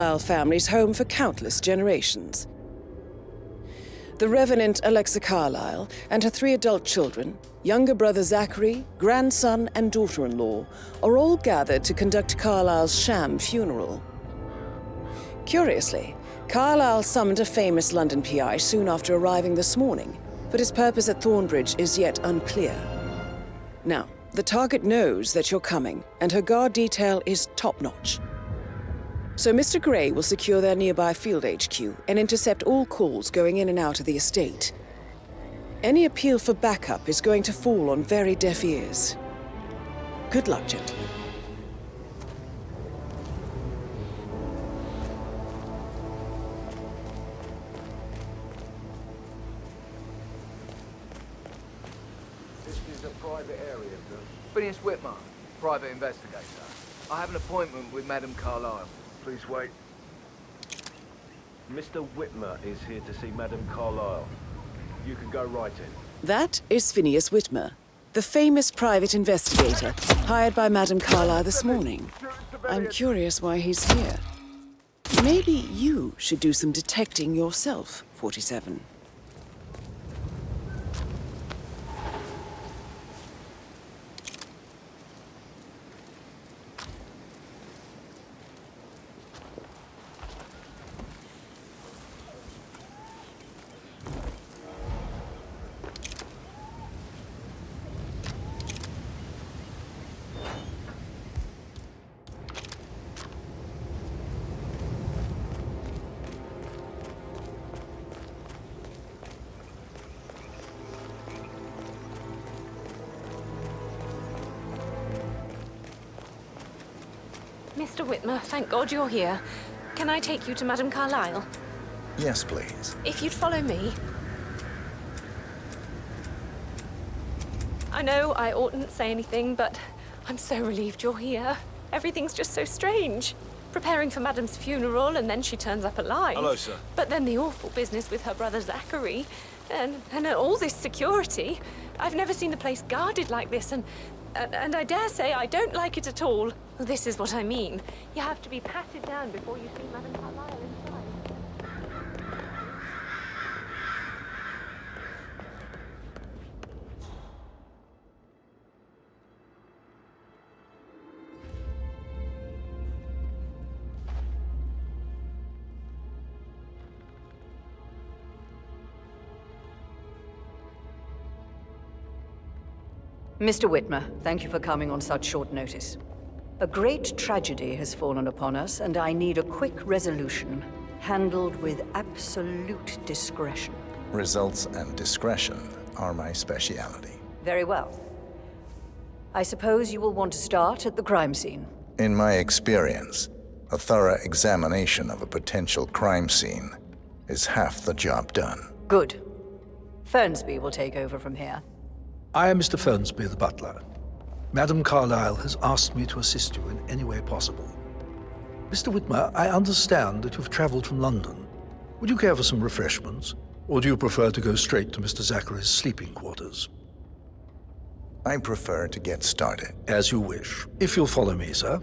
Carlyle family's home for countless generations. The Revenant Alexa Carlyle and her 3 adult children, younger brother Zachary, grandson and daughter-in-law, are all gathered to conduct Carlyle's sham funeral. Curiously, Carlyle summoned a famous London PI soon after arriving this morning, but his purpose at Thornbridge is yet unclear. Now, the target knows that you're coming, and her guard detail is top-notch. So Mr. Gray will secure their nearby field HQ and intercept all calls going in and out of the estate. Any appeal for backup is going to fall on very deaf ears. Good luck, gentlemen. This is a private area, sir. Phineas Whitmer, private investigator. I have an appointment with Madame Carlyle. Please wait. Mr. Whitmer is here to see Madame Carlyle. You can go right in. That is Phineas Whitmer, the famous private investigator hired by Madame Carlyle this morning. I'm curious why he's here. Maybe you should do some detecting yourself, 47. Mr. Whitmer, thank God you're here. Can I take you to Madame Carlyle? Yes, please. If you'd follow me. I know I oughtn't say anything, but I'm so relieved you're here. Everything's just so strange. Preparing for Madame's funeral, and then she turns up alive. Hello, sir. But then the awful business with her brother Zachary, and all this security. I've never seen the place guarded like this, and I dare say I don't like it at all. Well, this is what I mean. You have to be patted down before you see Madame Carlyle inside. Mr. Whitmer, thank you for coming on such short notice. A great tragedy has fallen upon us, and I need a quick resolution, handled with absolute discretion. Results and discretion are my speciality. Very well. I suppose you will want to start at the crime scene. In my experience, a thorough examination of a potential crime scene is half the job done. Good. Fernsby will take over from here. I am Mr. Fernsby, the butler. Madame Carlyle has asked me to assist you in any way possible. Mr. Whitmer, I understand that you've traveled from London. Would you care for some refreshments, or do you prefer to go straight to Mr. Zachary's sleeping quarters? I prefer to get started. As you wish. If you'll follow me, sir.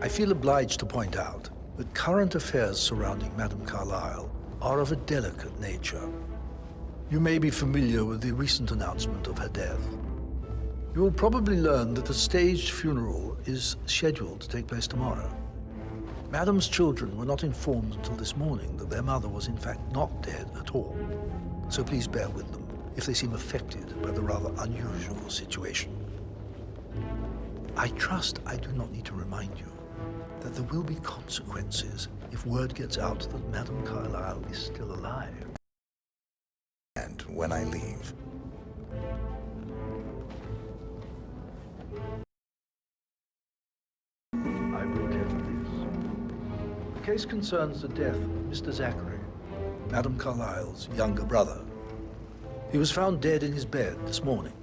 I feel obliged to point out that current affairs surrounding Madame Carlyle are of a delicate nature. You may be familiar with the recent announcement of her death. You will probably learn that a staged funeral is scheduled to take place tomorrow. Madame's children were not informed until this morning that their mother was in fact not dead at all. So please bear with them if they seem affected by the rather unusual situation. I trust I do not need to remind you that there will be consequences if word gets out that Madame Carlyle is still alive. And when I leave. I will tell you this. The case concerns the death of Mr. Zachary, Madame Carlyle's younger brother. He was found dead in his bed this morning.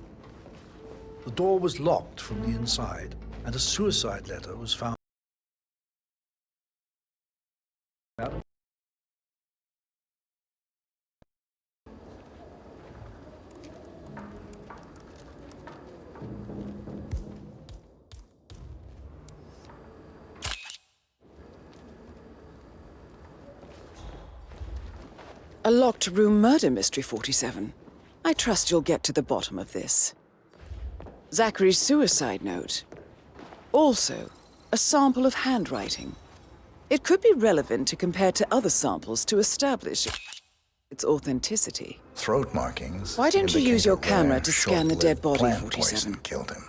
The door was locked from the inside, and a suicide letter was found. A locked room murder mystery, 47. I trust you'll get to the bottom of this. Zachary's suicide note. Also, a sample of handwriting. It could be relevant to compare to other samples to establish its authenticity. Throat markings. Why don't you indicate use your a camera rare, to scan the dead short-lived body, plant 47? poison killed him.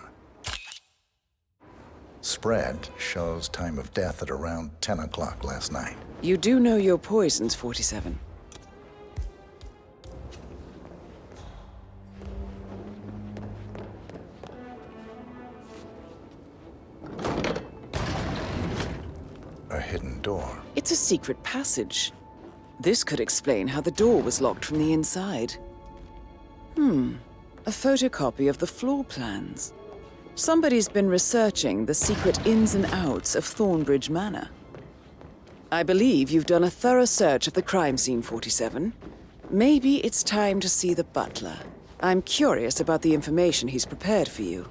Spread shows time of death at around 10 o'clock last night. You do know your poisons, 47. A hidden door. It's a secret passage. This could explain how the door was locked from the inside. A photocopy of the floor plans. Somebody's been researching the secret ins and outs of Thornbridge Manor. I believe you've done a thorough search of the crime scene, 47. Maybe it's time to see the butler. I'm curious about the information he's prepared for you.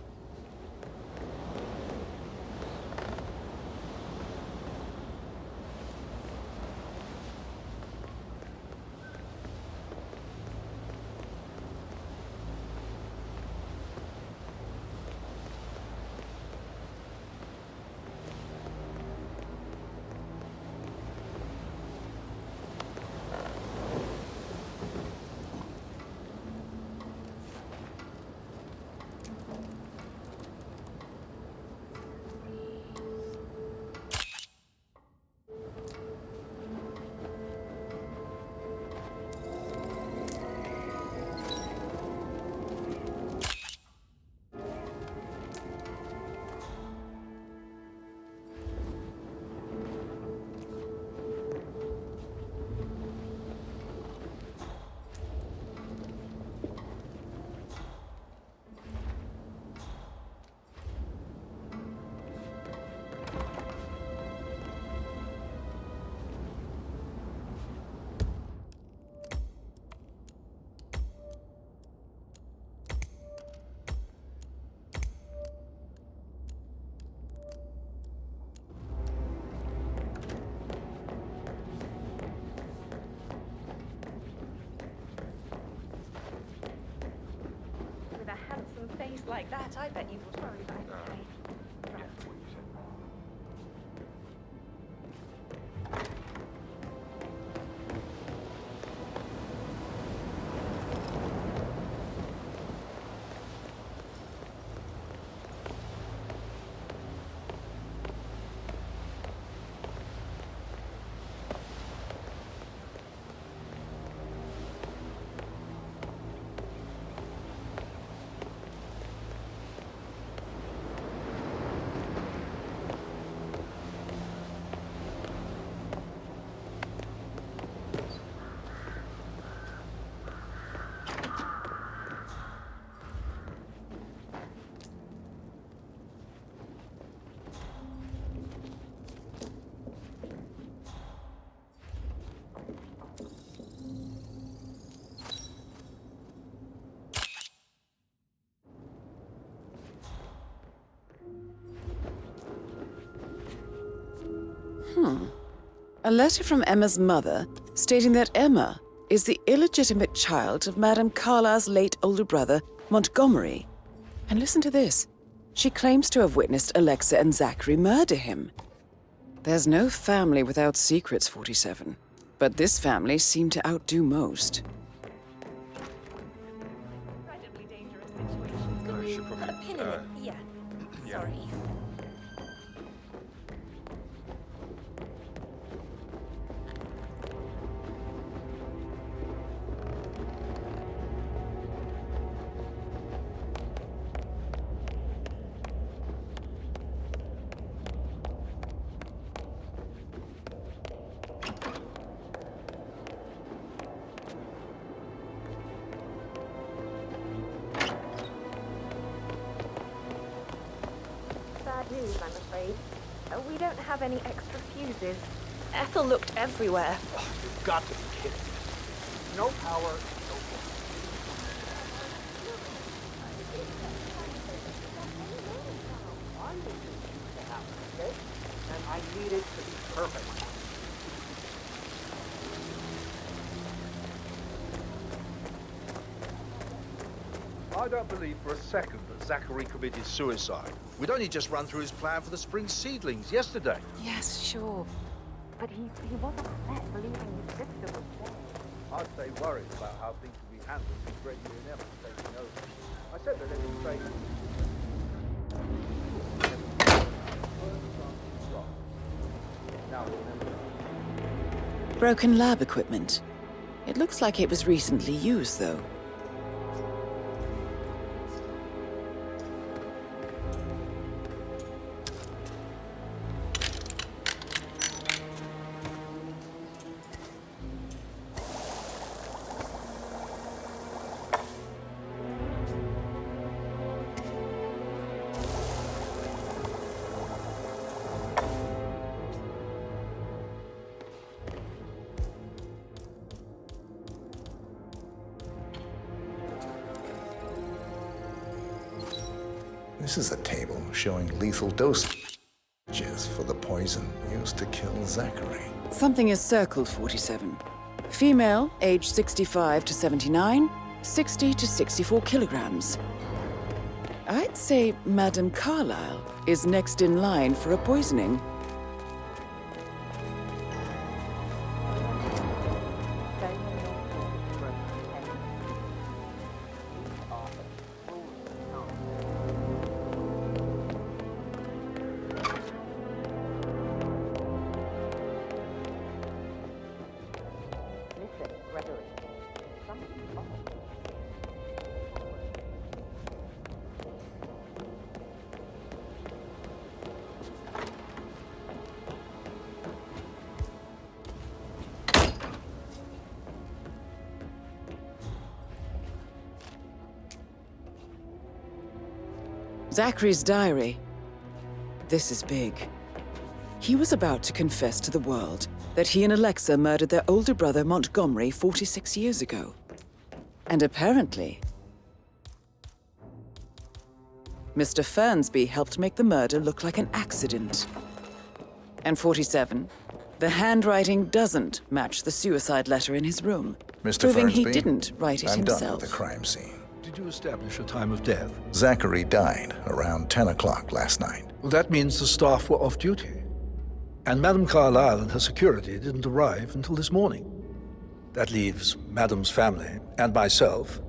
Face like that, I bet you would worry about it. A letter from Emma's mother stating that Emma is the illegitimate child of Madame Carlisle's late older brother, Montgomery. And listen to this. She claims to have witnessed Alexa and Zachary murder him. There's no family without secrets, 47. But this family seemed to outdo most. Incredibly dangerous situations. Could we put a pin in it? Yeah. Sorry. News, I'm afraid. We don't have any extra fuses. Ethel looked everywhere. Oh, you've got to be kidding me. No power, no water. I need this to happen, okay? And I need it to be perfect. I don't believe for a second that Zachary committed suicide. We'd only just run through his plan for the spring seedlings yesterday. Yes, sure. But he was upset believing his sister was dead. I'd say worried about how things will be handled with Gregory and Emma taking over. I said that every trade. Now remember. Broken lab equipment. It looks like it was recently used, though. This is a table showing lethal dosages for the poison used to kill Zachary. Something is circled, 47. Female, age 65 to 79, 60 to 64 kilograms. I'd say Madame Carlyle is next in line for a poisoning. Zachary's diary. This is big. He was about to confess to the world that he and Alexa murdered their older brother Montgomery 46 years ago. And apparently, Mr. Fernsby helped make the murder look like an accident. And 47, the handwriting doesn't match the suicide letter in his room, Mr. proving he Fernsby, didn't write it I'm himself. done with the crime scene. Did you establish a time of death? Zachary died around 10 o'clock last night. Well, that means the staff were off duty. And Madame Carlyle and her security didn't arrive until this morning. That leaves Madame's family and myself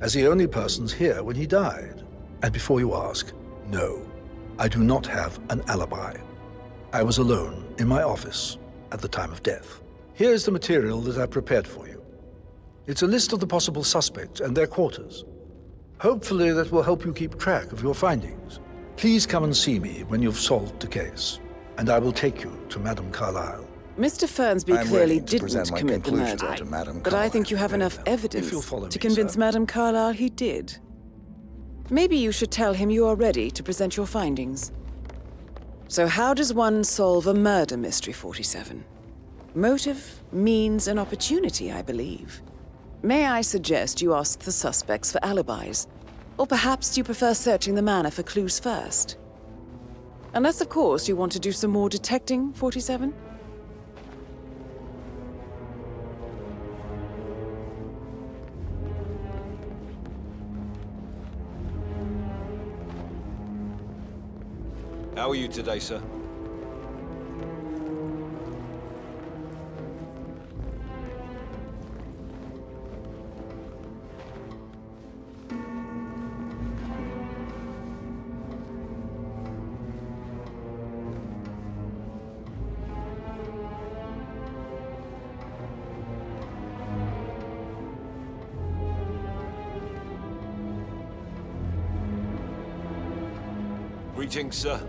as the only persons here when he died. And before you ask, no, I do not have an alibi. I was alone in my office at the time of death. Here's the material that I prepared for you. It's a list of the possible suspects and their quarters. Hopefully that will help you keep track of your findings. Please come and see me when you've solved the case, and I will take you to Madame Carlyle. Mr. Fernsby I'm clearly ready to present didn't my commit the conclusions murder, to Madame but I think you have Carlyle. enough evidence you'll follow to me, convince sir. Madame Carlyle he did. Maybe you should tell him you are ready to present your findings. So how does one solve a murder mystery, 47? Motive, means, and opportunity, I believe. May I suggest you ask the suspects for alibis? Or perhaps you prefer searching the manor for clues first? Unless, of course, you want to do some more detecting, 47? How are you today, sir? Greetings, sir.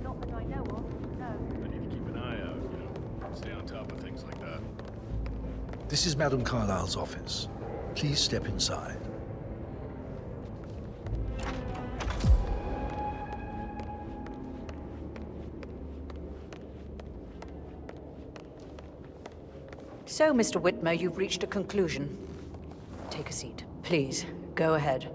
Not that I know of, no. I need to keep an eye out, stay on top of things like that. This is Madame Carlyle's office. Please step inside. So, Mr. Whitmer, you've reached a conclusion. Take a seat. Please, go ahead.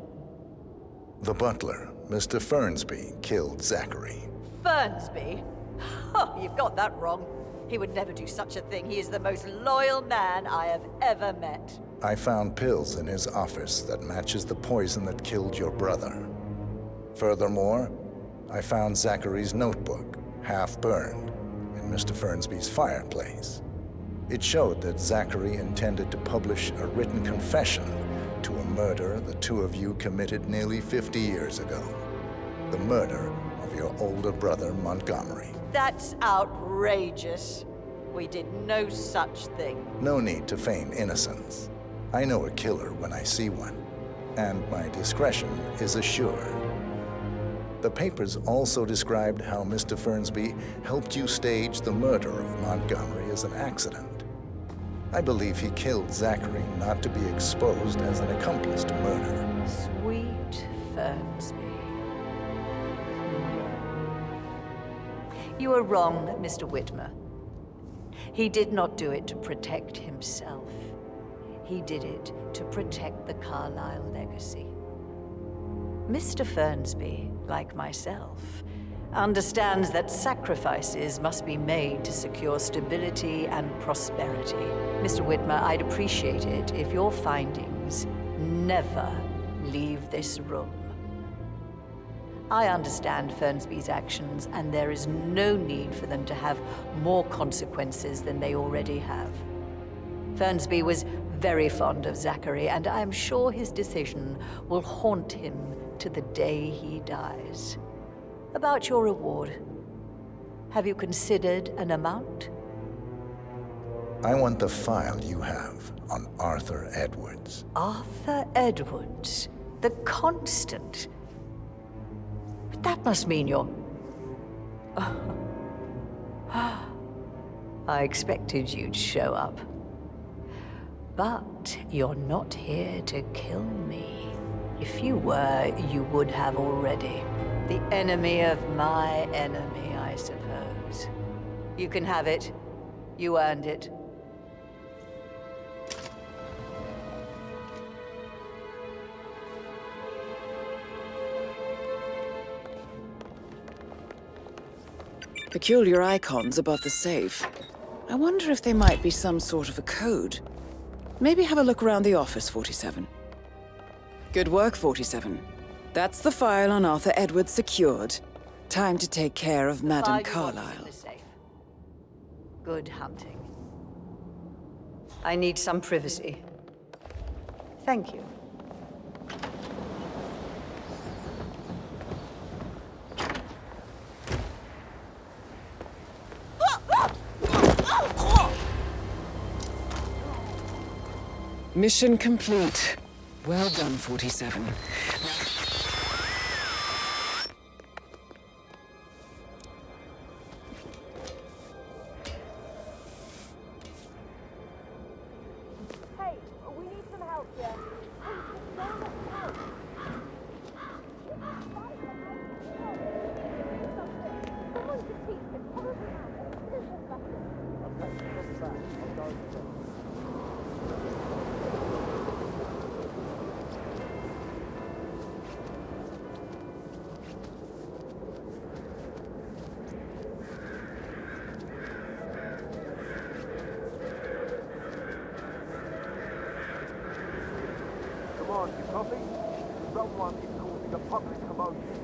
The butler, Mr. Fernsby, killed Zachary. Fernsby? Oh, you've got that wrong. He would never do such a thing. He is the most loyal man I have ever met. I found pills in his office that matches the poison that killed your brother. Furthermore, I found Zachary's notebook, half burned, in Mr. Fernsby's fireplace. It showed that Zachary intended to publish a written confession to a murder the two of you committed nearly 50 years ago. The murder of your older brother, Montgomery. That's outrageous. We did no such thing. No need to feign innocence. I know a killer when I see one, and my discretion is assured. The papers also described how Mr. Fernsby helped you stage the murder of Montgomery as an accident. I believe he killed Zachary not to be exposed as an accomplice to murder. Sweet Fernsby. You are wrong, Mr. Whitmer. He did not do it to protect himself. He did it to protect the Carlyle legacy. Mr. Fernsby, like myself, understands that sacrifices must be made to secure stability and prosperity. Mr. Whitmer, I'd appreciate it if your findings never leave this room. I understand Fernsby's actions, and there is no need for them to have more consequences than they already have. Fernsby was very fond of Zachary, and I am sure his decision will haunt him to the day he dies. About your reward, have you considered an amount? I want the file you have on Arthur Edwards. Arthur Edwards, the Constant. But that must mean you're... I expected you'd show up. But you're not here to kill me. If you were, you would have already. The enemy of my enemy, I suppose. You can have it. You earned it. Peculiar icons above the safe. I wonder if they might be some sort of a code. Maybe have a look around the office, 47. Good work, 47. That's the file on Arthur Edwards secured. Time to take care of Madame Carlyle. Good hunting. I need some privacy. Thank you. Mission complete. Well done, 47. Hey, we need some help here. Someone could teach this. Come on, you copy? Someone is causing a public commotion.